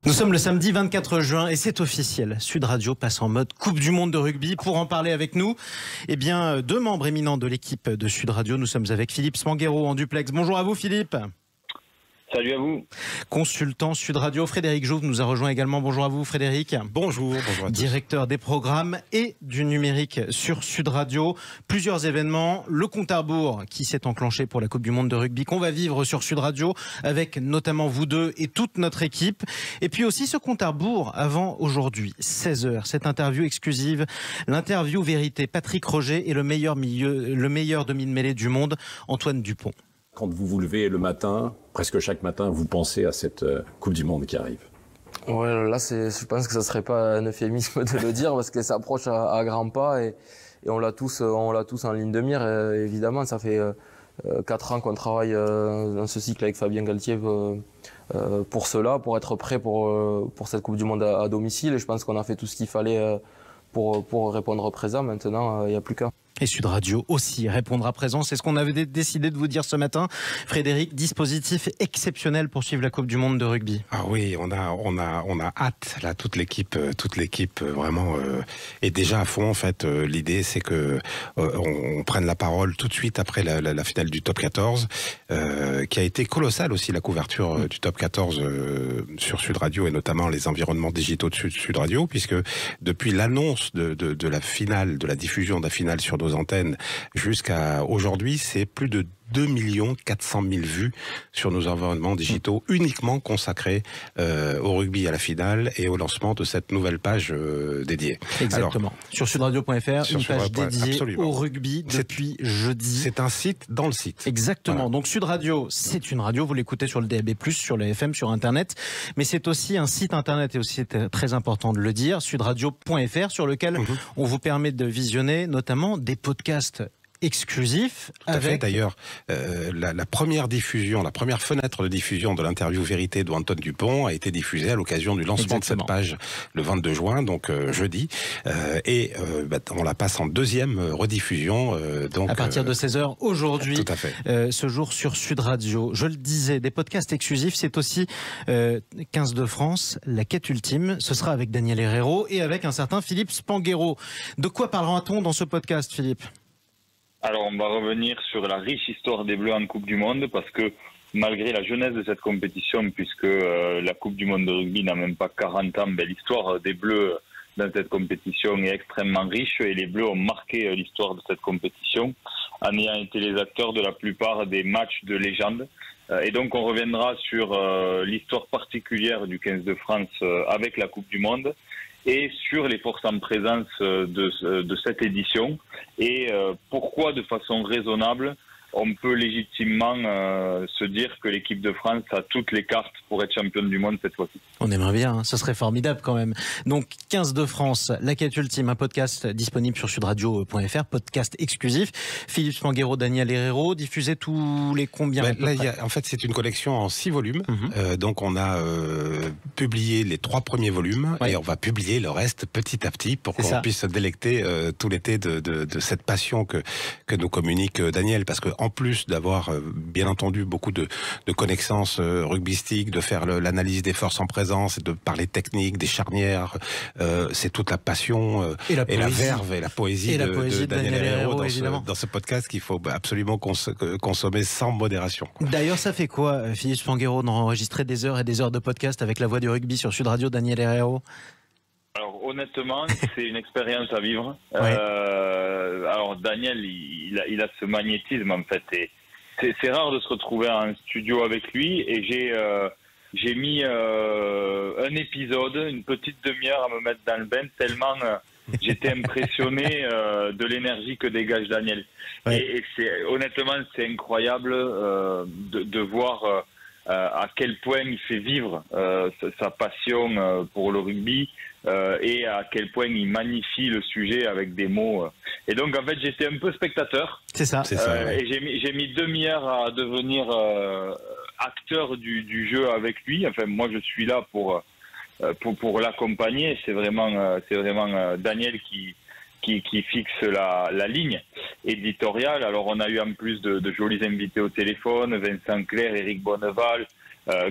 Nous sommes le samedi 24 juin et c'est officiel. Sud Radio passe en mode Coupe du Monde de rugby. Pour en parler avec nous, deux membres éminents de l'équipe de Sud Radio. Nous sommes avec Philippe Spanghero en duplex. Bonjour à vous Philippe. Salut à vous. Consultant Sud Radio, Frédéric Jouve nous a rejoint également. Bonjour à vous Frédéric. Bonjour à tous. Directeur des programmes et du numérique sur Sud Radio. Plusieurs événements, le compte à rebours qui s'est enclenché pour la Coupe du Monde de rugby qu'on va vivre sur Sud Radio avec notamment vous deux et toute notre équipe. Et puis aussi ce compte à rebours avant aujourd'hui, 16h, cette interview exclusive, l'interview vérité. Patrick Roger et le meilleur demi de mêlée du monde, Antoine Dupont. Quand vous vous levez le matin, presque chaque matin, vous pensez à cette Coupe du Monde qui arrive. Ouais, là, je pense que ça serait pas un euphémisme de le dire parce que ça approche à grands pas et on l'a tous en ligne de mire. Évidemment, ça fait 4 ans qu'on travaille dans ce cycle avec Fabien Galtier pour cela, pour être prêt pour cette Coupe du Monde à domicile. Et je pense qu'on a fait tout ce qu'il fallait pour répondre présent. Maintenant, il n'y a plus qu'à. Et Sud Radio aussi répondra présent. C'est ce qu'on avait décidé de vous dire ce matin. Frédéric, dispositif exceptionnel pour suivre la Coupe du Monde de rugby. Ah oui, on a hâte là, toute l'équipe vraiment est déjà à fond en fait. L'idée c'est que on prenne la parole tout de suite après la finale du Top 14, qui a été colossale aussi la couverture du Top 14 sur Sud Radio et notamment les environnements digitaux de Sud Radio, puisque depuis l'annonce de la finale, de la diffusion de la finale sur nos antennes jusqu'à aujourd'hui, c'est plus de 2 400 000 vues sur nos environnements digitaux uniquement consacrés au rugby à la finale et au lancement de cette nouvelle page dédiée. Exactement. Alors, sur sudradio.fr, une page dédiée absolument. Au rugby depuis jeudi. C'est un site dans le site. Exactement. Voilà. Donc Sud Radio, c'est une radio, vous l'écoutez sur le DAB+, sur le FM, sur Internet, mais c'est aussi un site Internet et aussi c'est très important de le dire, sudradio.fr, sur lequel on vous permet de visionner notamment des podcasts exclusif. Tout à fait. D'ailleurs, la première diffusion, la première fenêtre de diffusion de l'interview vérité d'Antoine Dupont a été diffusée à l'occasion du lancement de cette page le 22 juin, donc jeudi. On la passe en deuxième rediffusion. Donc, à partir de 16h aujourd'hui. Tout à fait. Ce jour sur Sud Radio. Je le disais, des podcasts exclusifs, c'est aussi 15 de France, la quête ultime. Ce sera avec Daniel Herrero et avec un certain Philippe Spanghero. De quoi parlera-t-on dans ce podcast, Philippe ? Alors, on va revenir sur la riche histoire des Bleus en Coupe du Monde parce que malgré la jeunesse de cette compétition, puisque la Coupe du Monde de rugby n'a même pas 40 ans, l'histoire des Bleus dans cette compétition est extrêmement riche et les Bleus ont marqué l'histoire de cette compétition en ayant été les acteurs de la plupart des matchs de légende. Et donc, on reviendra sur l'histoire particulière du 15 de France avec la Coupe du Monde et sur les forces en présence de cette édition et pourquoi de façon raisonnable on peut légitimement se dire que l'équipe de France a toutes les cartes pour être championne du monde cette fois-ci. On aimerait bien, hein, ce serait formidable quand même. Donc 15 de France, la quête ultime, un podcast disponible sur sudradio.fr, podcast exclusif. Philippe Spanghero, Daniel Herrero, diffusé tous les combien en fait, c'est une collection en 6 volumes. Donc on a publié les 3 premiers volumes et on va publier le reste petit à petit pour qu'on puisse se délecter tout l'été de cette passion que nous communique Daniel, parce que en plus d'avoir bien entendu beaucoup de connaissances rugbystiques, de faire l'analyse des forces en présence, et de parler technique, des charnières, c'est toute la passion et la verve et la poésie de Daniel Herrero dans ce podcast qu'il faut absolument consommer sans modération. D'ailleurs, ça fait quoi, Philippe Spanghero, d'enregistrer des heures et des heures de podcast avec la voix du rugby sur Sud Radio, Daniel Herrero? Alors honnêtement, c'est une expérience à vivre. Alors Daniel, il a ce magnétisme en fait, et c'est rare de se retrouver en studio avec lui. Et j'ai mis un épisode, une petite demi-heure à me mettre dans le bain tellement j'étais impressionné de l'énergie que dégage Daniel. Et honnêtement, c'est incroyable de voir à quel point il fait vivre sa passion pour le rugby et à quel point il magnifie le sujet avec des mots. Et donc en fait j'étais un peu spectateur. C'est ça. Et j'ai mis demi-heure à devenir acteur du jeu avec lui. Enfin moi je suis là pour l'accompagner. C'est vraiment Daniel qui fixe la ligne éditoriale. Alors on a eu en plus de jolis invités au téléphone, Vincent Clerc, Éric Bonneval,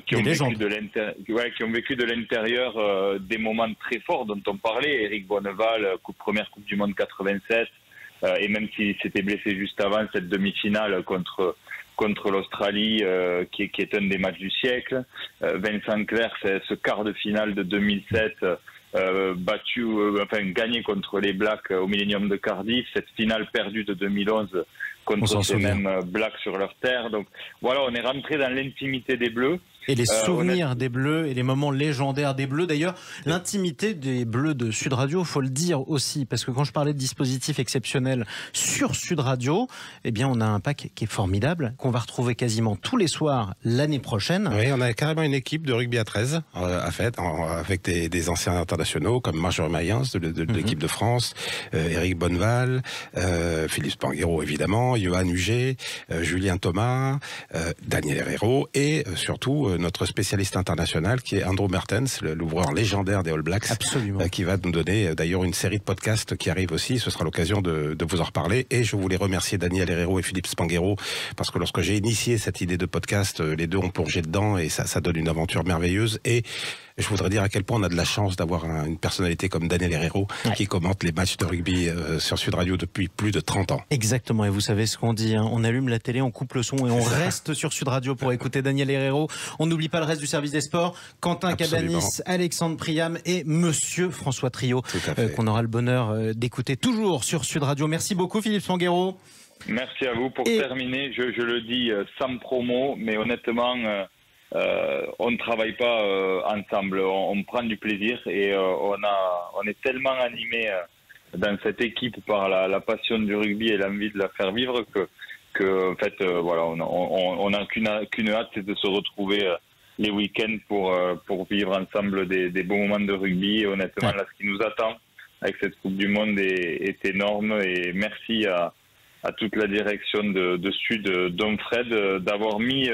qui ont vécu de l'intérieur des moments très forts dont on parlait. Eric Bonneval, première Coupe du Monde 87, et même s'il s'était blessé juste avant, cette demi-finale contre l'Australie, qui est un des matchs du siècle. Vincent Clerc, c'est ce quart de finale de 2007, gagné contre les Blacks au Millennium de Cardiff, cette finale perdue de 2011 contre ces mêmes Blacks sur leur terre. Donc voilà, on est rentré dans l'intimité des Bleus. Et les souvenirs des Bleus et les moments légendaires des Bleus. D'ailleurs, l'intimité des Bleus de Sud Radio, faut le dire aussi, parce que quand je parlais de dispositifs exceptionnels sur Sud Radio, eh bien, on a un pack qui est formidable, qu'on va retrouver quasiment tous les soirs l'année prochaine. Oui, on a carrément une équipe de rugby à 13, avec des anciens internationaux comme Marjorie Mayens de l'équipe de France, Eric Bonneval, Philippe Spanghero évidemment, Johan Huget, Julien Thomas, Daniel Herrero et surtout notre spécialiste international qui est Andrew Mertens, l'ouvreur légendaire des All Blacks. Absolument. Qui va nous donner d'ailleurs une série de podcasts qui arrive aussi. Ce sera l'occasion de vous en reparler. Et je voulais remercier Daniel Herrero et Philippe Spanghero parce que lorsque j'ai initié cette idée de podcast, les deux ont plongé dedans et ça donne une aventure merveilleuse. Et je voudrais dire à quel point on a de la chance d'avoir une personnalité comme Daniel Herrero qui commente les matchs de rugby sur Sud Radio depuis plus de 30 ans. Exactement, et vous savez ce qu'on dit, hein. On allume la télé, on coupe le son et on reste sur Sud Radio pour écouter Daniel Herrero. On n'oublie pas le reste du service des sports, Quentin Cabanis, Alexandre Priam et Monsieur François Trio, qu'on aura le bonheur d'écouter toujours sur Sud Radio. Merci beaucoup Philippe Spanghero. Merci à vous. Pour terminer, je le dis sans promo, mais honnêtement... on ne travaille pas ensemble, on prend du plaisir et on est tellement animé dans cette équipe par la passion du rugby et l'envie de la faire vivre que en fait voilà, on n'a qu'une hâte, c'est de se retrouver les week-ends pour vivre ensemble des beaux moments de rugby. Et honnêtement, là, ce qui nous attend avec cette Coupe du Monde est énorme, et merci à toute la direction de Sud, dont Fred, d'avoir mis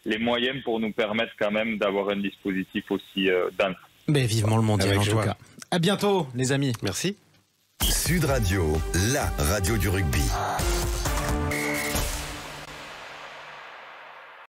les moyens pour nous permettre quand même d'avoir un dispositif aussi dense. Mais vivement le mondial en tout cas. À bientôt les amis. Merci. Sud Radio, la radio du rugby.